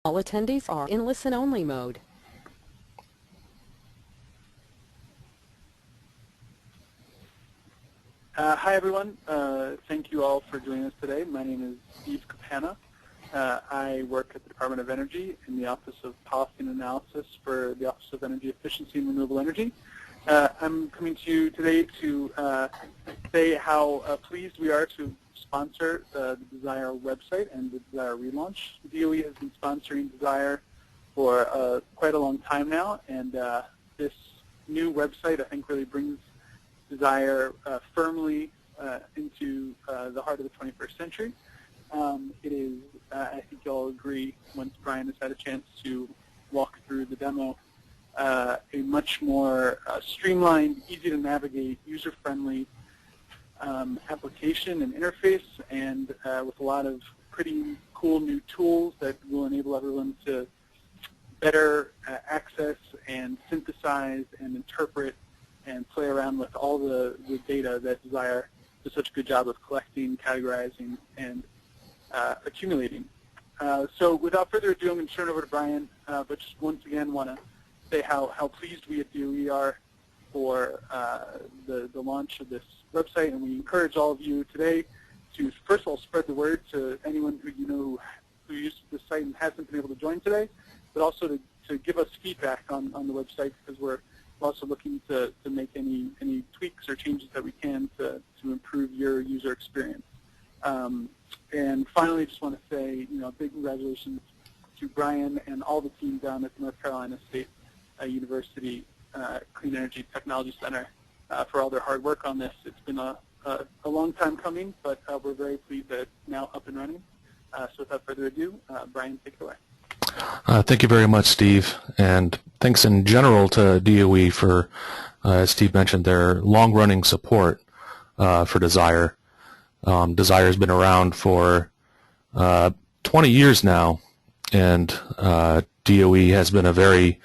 All attendees are in listen-only mode. Hi everyone, thank you all for joining us today. My name is Steve Capana. I work at the Department of Energy in the Office of Policy and Analysis for the Office of Energy Efficiency and Renewable Energy. I'm coming to you today to say how pleased we are to sponsor the DSIRE website and the DSIRE relaunch. The DOE has been sponsoring DSIRE for quite a long time now, and this new website I think really brings DSIRE firmly into the heart of the 21st century. It is, I think you'll agree, once Brian has had a chance to walk through the demo, a much more streamlined, easy to navigate, user-friendly application and interface, and with a lot of pretty cool new tools that will enable everyone to better access and synthesize and interpret and play around with all the data that DSIRE does such a good job of collecting, categorizing, and accumulating. So without further ado, I'm going to turn it over to Brian, but just once again want to say how pleased we at DOE are for the launch of this website, and we encourage all of you today to first of all spread the word to anyone who you know who uses the site and hasn't been able to join today, but also to give us feedback on the website, because we're also looking to make any tweaks or changes that we can to improve your user experience. And finally, just want to say, big congratulations to Brian and all the team down at the North Carolina State University Clean Energy Technology Center for all their hard work on this. It's been a long time coming, but we're very pleased that it's now up and running. So without further ado, Brian, take it away. Thank you very much, Steve, and thanks in general to DOE for, as Steve mentioned, their long-running support for DSIRE. DSIRE has been around for 20 years now, and DOE has been a very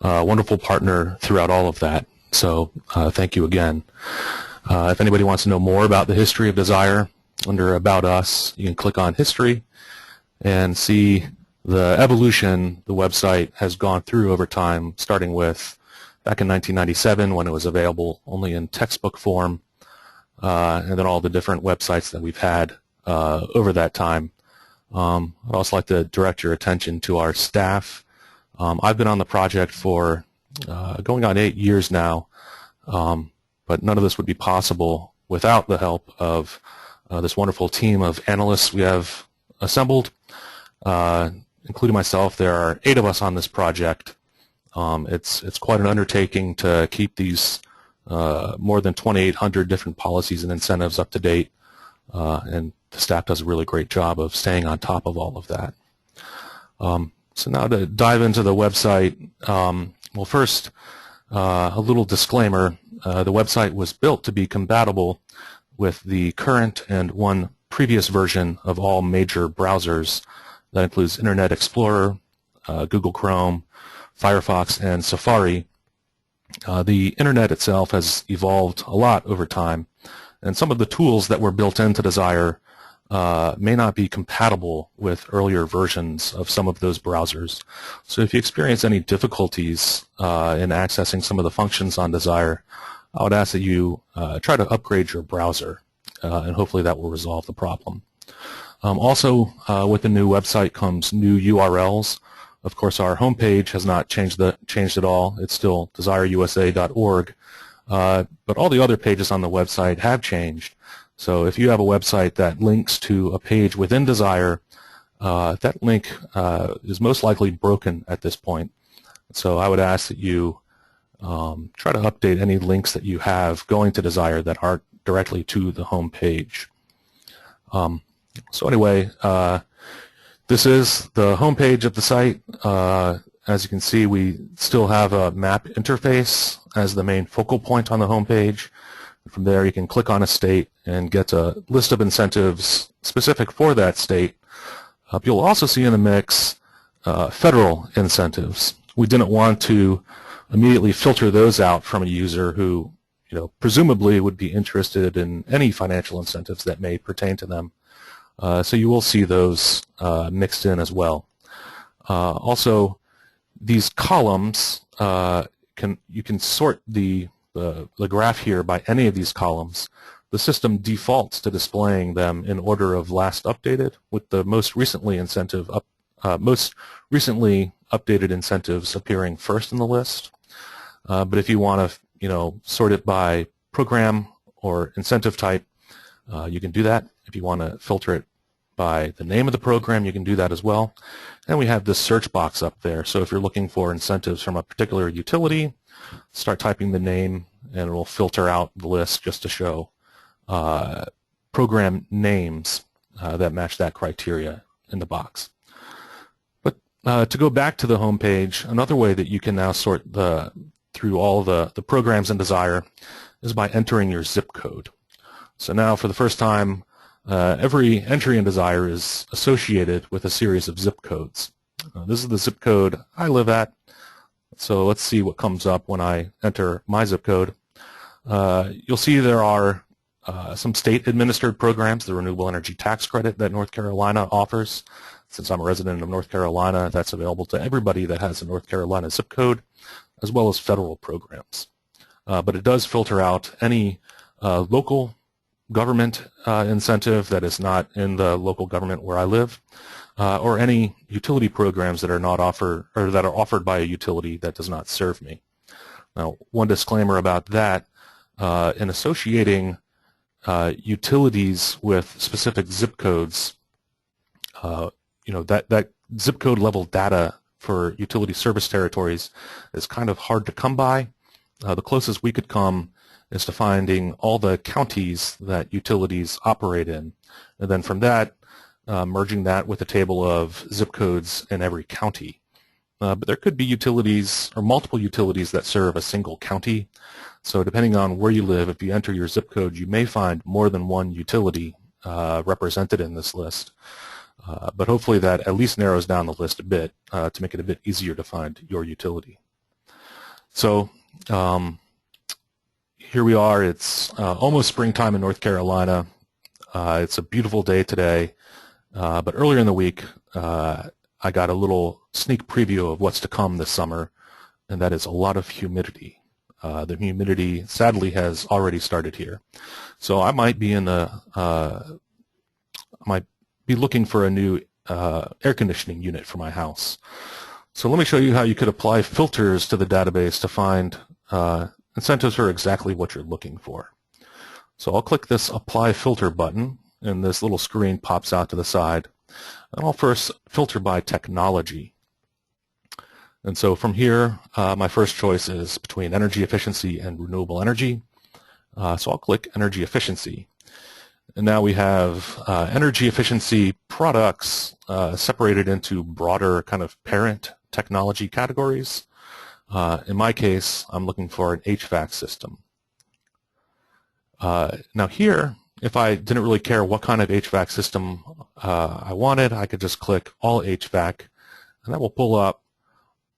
wonderful partner throughout all of that. So thank you again. If anybody wants to know more about the history of DSIRE, under About Us, you can click on History and see the evolution the website has gone through over time, starting with back in 1997 when it was available only in textbook form, and then all the different websites that we've had over that time. I'd also like to direct your attention to our staff. I've been on the project for going on 8 years now, but none of this would be possible without the help of this wonderful team of analysts we have assembled. Including myself, there are 8 of us on this project. It's quite an undertaking to keep these more than 2,800 different policies and incentives up to date, and the staff does a really great job of staying on top of all of that. So now to dive into the website, well, first, a little disclaimer. The website was built to be compatible with the current and one previous version of all major browsers. That includes Internet Explorer, Google Chrome, Firefox, and Safari. The Internet itself has evolved a lot over time, and some of the tools that were built into DSIRE may not be compatible with earlier versions of some of those browsers. So if you experience any difficulties in accessing some of the functions on DSIRE, I would ask that you try to upgrade your browser, and hopefully that will resolve the problem. Also, with the new website comes new URLs. Of course, our homepage has not changed at all. It's still desireusa.org, but all the other pages on the website have changed. So if you have a website that links to a page within DSIRE, that link is most likely broken at this point. So I would ask that you try to update any links that you have going to DSIRE that aren't directly to the home page. So anyway, this is the home page of the site. As you can see, we still have a map interface as the main focal point on the home page. From there, you can click on a state and get a list of incentives specific for that state. You'll also see in the mix federal incentives. We didn't want to immediately filter those out from a user who, presumably would be interested in any financial incentives that may pertain to them. So you will see those mixed in as well. Also, these columns, you can sort the graph here by any of these columns. The system defaults to displaying them in order of last updated, with the most recently updated incentives appearing first in the list. But if you want to, sort it by program or incentive type, you can do that. If you want to filter it by the name of the program, you can do that as well. And we have this search box up there. So if you're looking for incentives from a particular utility, start typing the name, and it will filter out the list just to show program names that match that criteria in the box. But to go back to the home page, another way that you can now sort through all the programs in DSIRE is by entering your zip code. So now for the first time, every entry in DSIRE is associated with a series of zip codes. This is the zip code I live at. So let's see what comes up when I enter my zip code. You'll see there are some state-administered programs, the Renewable Energy Tax Credit that North Carolina offers. Since I'm a resident of North Carolina, that's available to everybody that has a North Carolina zip code, as well as federal programs. But it does filter out any local government incentive that is not in the local government where I live, or any utility programs that are not offered, or that are offered by a utility that does not serve me. Now, one disclaimer about that: in associating utilities with specific zip codes, that zip code level data for utility service territories is kind of hard to come by. The closest we could come is to finding all the counties that utilities operate in, and then from that, merging that with a table of zip codes in every county. But there could be utilities or multiple utilities that serve a single county. So depending on where you live, if you enter your zip code, you may find more than one utility represented in this list. But hopefully that at least narrows down the list a bit to make it a bit easier to find your utility. So here we are. It's almost springtime in North Carolina. It's a beautiful day today. But earlier in the week, I got a little sneak preview of what's to come this summer, and that is a lot of humidity. The humidity, sadly, has already started here. So I might be might be looking for a new air conditioning unit for my house. So let me show you how you could apply filters to the database to find incentives for exactly what you're looking for. So I'll click this Apply Filter button, and this little screen pops out to the side. And I'll first filter by technology. And so from here, my first choice is between energy efficiency and renewable energy. So I'll click energy efficiency. And now we have energy efficiency products separated into broader kind of parent technology categories. In my case, I'm looking for an HVAC system. Now here, if I didn't really care what kind of HVAC system I wanted, I could just click All HVAC, and that will pull up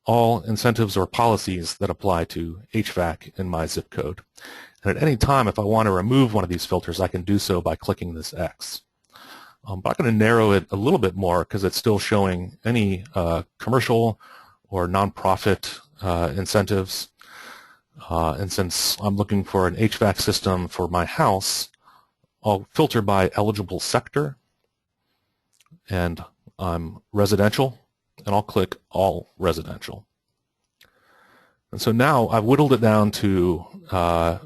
all incentives or policies that apply to HVAC in my zip code. And at any time, if I want to remove one of these filters, I can do so by clicking this X. But I'm going to narrow it a little bit more because it's still showing any commercial or nonprofit incentives. And since I'm looking for an HVAC system for my house, I'll filter by eligible sector, and I'm residential, and I'll click All Residential. And so now I've whittled it down to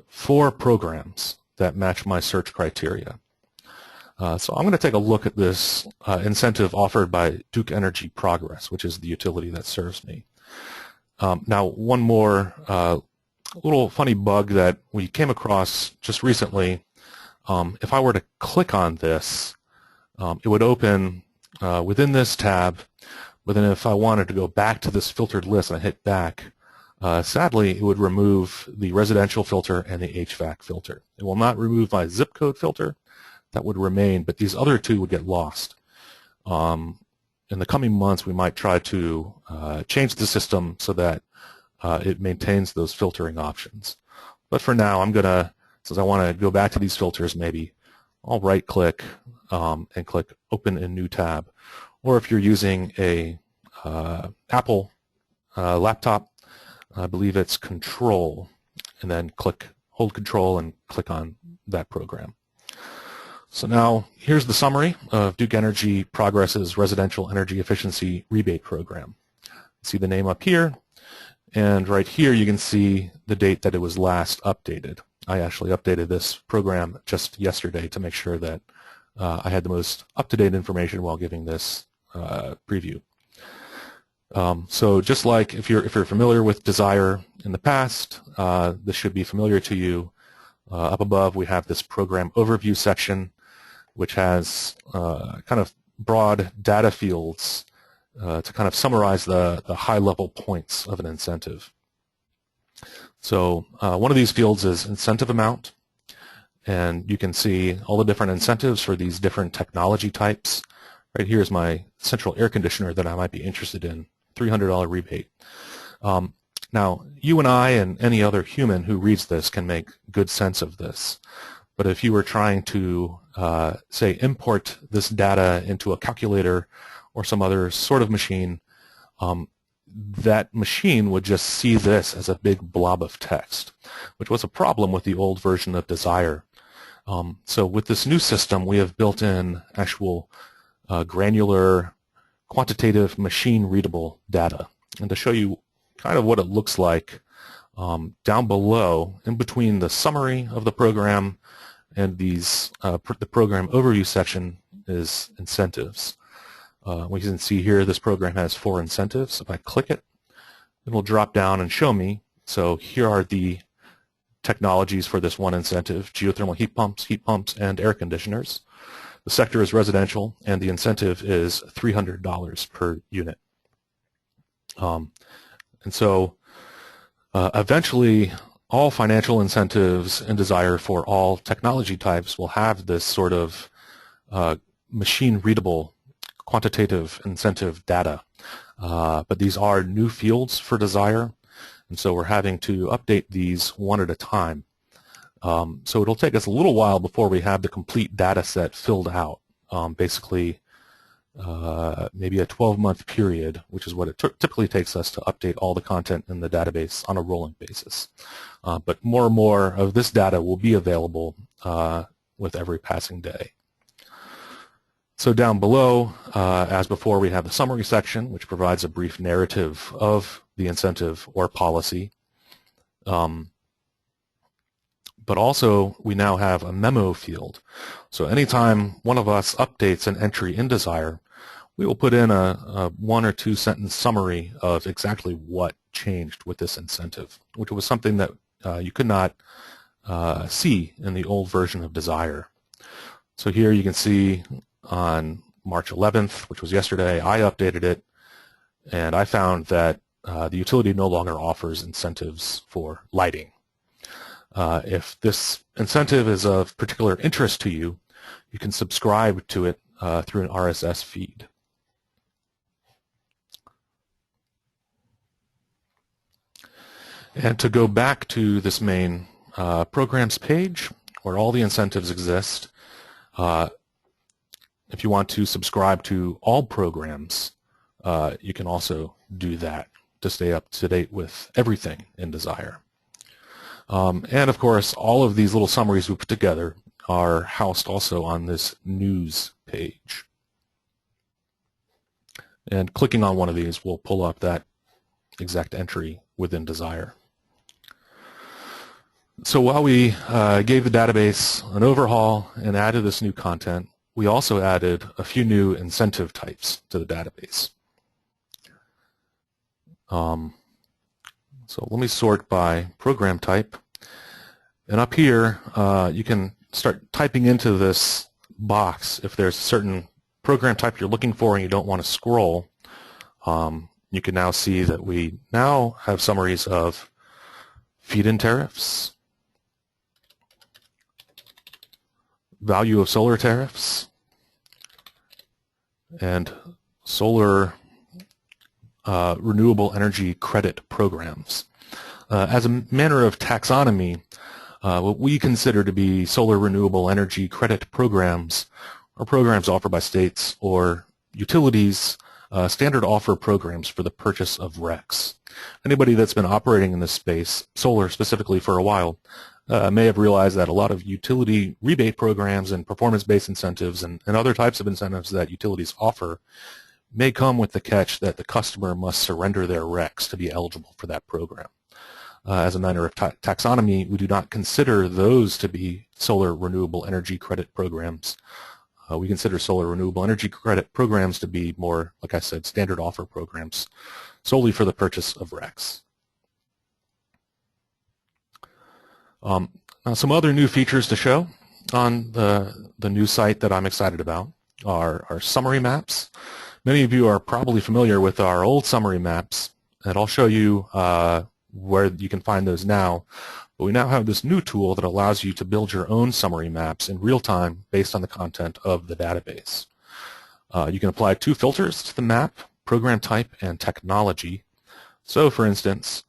4 programs that match my search criteria. So I'm going to take a look at this incentive offered by Duke Energy Progress, which is the utility that serves me. Now, one more little funny bug that we came across just recently. If I were to click on this, it would open within this tab, but then if I wanted to go back to this filtered list and I hit back, sadly, it would remove the residential filter and the HVAC filter. It will not remove my zip code filter. That would remain, but these other 2 would get lost. In the coming months, we might try to change the system so that it maintains those filtering options. But for now, I'm going to, since I want to go back to these filters, maybe I'll right-click and click Open in New Tab. Or if you're using a Apple laptop, I believe it's Control, and then hold Control and click on that program. So now here's the summary of Duke Energy Progress's Residential Energy Efficiency Rebate Program. See the name up here, and right here you can see the date that it was last updated. I actually updated this program just yesterday to make sure that I had the most up-to-date information while giving this preview. So just like if you're familiar with DSIRE in the past, this should be familiar to you. Up above we have this program overview section, which has kind of broad data fields to kind of summarize the high-level points of an incentive. So one of these fields is incentive amount, and you can see all the different incentives for these different technology types. Right here is my central air conditioner that I might be interested in, $300 rebate. Now, you and I and any other human who reads this can make good sense of this. But if you were trying to, say, import this data into a calculator or some other sort of machine, that machine would just see this as a big blob of text, which was a problem with the old version of DSIRE. So with this new system, we have built in actual granular, quantitative, machine-readable data. And to show you kind of what it looks like, down below, in between the summary of the program and these the program overview section is incentives. We can see here this program has 4 incentives. If I click it, it will drop down and show me. So here are the technologies for this one incentive: geothermal heat pumps, and air conditioners. The sector is residential, and the incentive is $300 per unit. And so eventually all financial incentives in DSIRE for all technology types will have this sort of machine-readable quantitative incentive data. But these are new fields for DSIRE, and so we're having to update these one at a time. So it'll take us a little while before we have the complete data set filled out, basically maybe a 12-month period, which is what it typically takes us to update all the content in the database on a rolling basis. But more and more of this data will be available with every passing day. So down below, as before, we have the summary section, which provides a brief narrative of the incentive or policy. But also, we now have a memo field. So anytime one of us updates an entry in DSIRE, we will put in a 1 or 2 sentence summary of exactly what changed with this incentive, which was something that you could not see in the old version of DSIRE. So here you can see on March 11th, which was yesterday, I updated it, and I found that the utility no longer offers incentives for lighting. If this incentive is of particular interest to you, you can subscribe to it through an RSS feed. And to go back to this main programs page where all the incentives exist, if you want to subscribe to all programs, you can also do that to stay up to date with everything in DSIRE. And of course, all of these little summaries we put together are housed also on this news page. And clicking on one of these will pull up that exact entry within DSIRE. So while we gave the database an overhaul and added this new content, we also added a few new incentive types to the database. So let me sort by program type. And up here, you can start typing into this box if there's a certain program type you're looking for and you don't want to scroll. You can now see that we now have summaries of feed-in tariffs, value of solar tariffs, and solar renewable energy credit programs. As a manner of taxonomy, what we consider to be solar renewable energy credit programs are programs offered by states or utilities standard offer programs for the purchase of RECs. Anybody that's been operating in this space, solar specifically, for a while, may have realized that a lot of utility rebate programs and performance-based incentives and other types of incentives that utilities offer may come with the catch that the customer must surrender their RECs to be eligible for that program. As a matter of taxonomy, we do not consider those to be solar renewable energy credit programs. We consider solar renewable energy credit programs to be more, like I said, standard offer programs solely for the purchase of RECs. Now, some other new features to show on the new site that I'm excited about are summary maps. Many of you are probably familiar with our old summary maps, and I'll show you where you can find those now. But we now have this new tool that allows you to build your own summary maps in real time based on the content of the database. You can apply 2 filters to the map: program type and technology. So, for instance,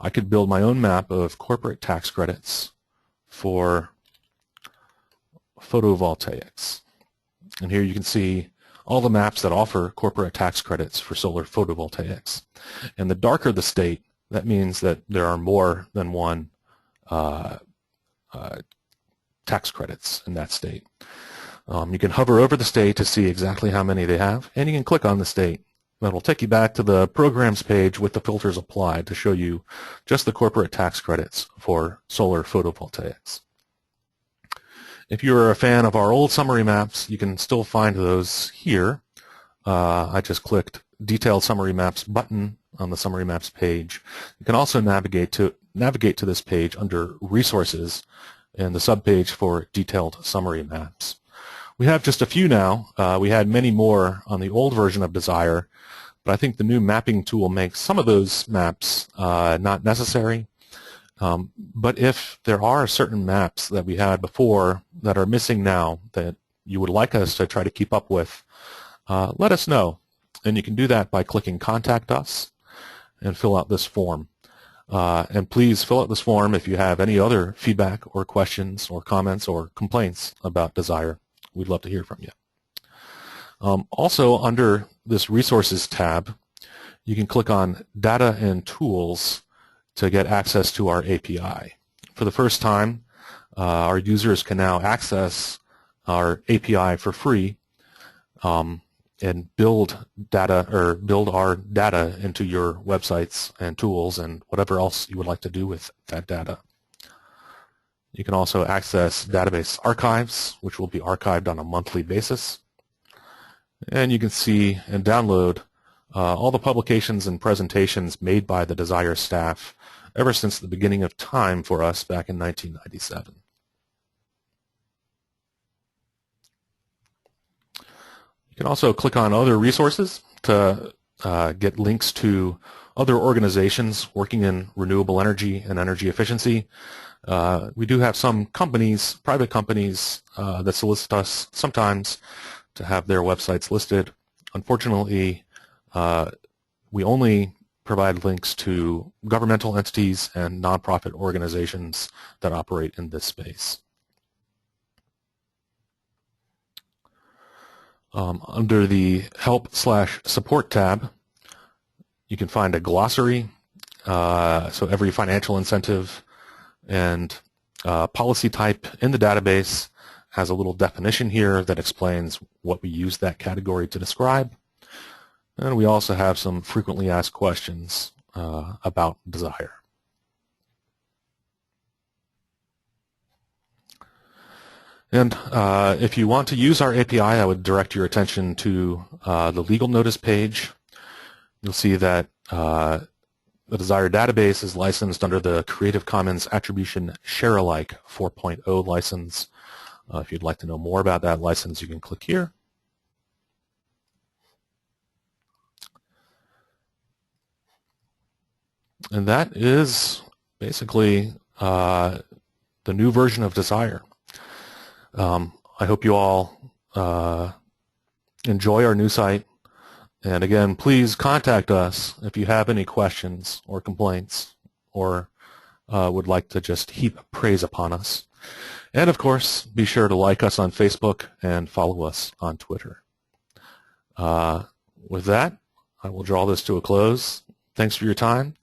I could build my own map of corporate tax credits for photovoltaics. And here you can see all the maps that offer corporate tax credits for solar photovoltaics. And the darker the state, that means that there are more than one tax credits in that state. You can hover over the state to see exactly how many they have, and you can click on the state. That'll take you back to the programs page with the filters applied to show you just the corporate tax credits for solar photovoltaics. If you're a fan of our old summary maps, you can still find those here. I just clicked Detailed Summary Maps button on the Summary Maps page. You can also navigate to this page under Resources and the subpage for Detailed Summary Maps. We have just a few now. We had many more on the old version of DSIRE, but I think the new mapping tool makes some of those maps not necessary. But if there are certain maps that we had before that are missing now that you would like us to try to keep up with, let us know. And you can do that by clicking Contact Us and fill out this form. And please fill out this form if you have any other feedback or questions or comments or complaints about DSIRE. We'd love to hear from you. Also, under this Resources tab, you can click on Data and Tools to get access to our API. For the first time, our users can now access our API for free and build our data into your websites and tools and whatever else you would like to do with that data. You can also access database archives, which will be archived on a monthly basis. And you can see and download all the publications and presentations made by the DSIRE staff ever since the beginning of time for us back in 1997. You can also click on other resources to get links to other organizations working in renewable energy and energy efficiency. We do have some companies, private companies, that solicit us sometimes to have their websites listed. Unfortunately, we only provide links to governmental entities and nonprofit organizations that operate in this space. Under the Help/Support tab, you can find a glossary, so every financial incentive and policy type in the database has a little definition here that explains what we use that category to describe. And we also have some frequently asked questions about DSIRE. And if you want to use our API, I would direct your attention to the legal notice page. You'll see that the DSIRE database is licensed under the Creative Commons Attribution Share-alike 4.0 license. If you'd like to know more about that license, you can click here. And that is basically the new version of DSIRE. I hope you all enjoy our new site. And again, please contact us if you have any questions or complaints or would like to just heap praise upon us. And of course, be sure to like us on Facebook and follow us on Twitter. With that, I will draw this to a close. Thanks for your time,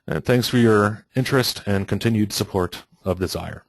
and thanks for your interest and continued support of DSIRE.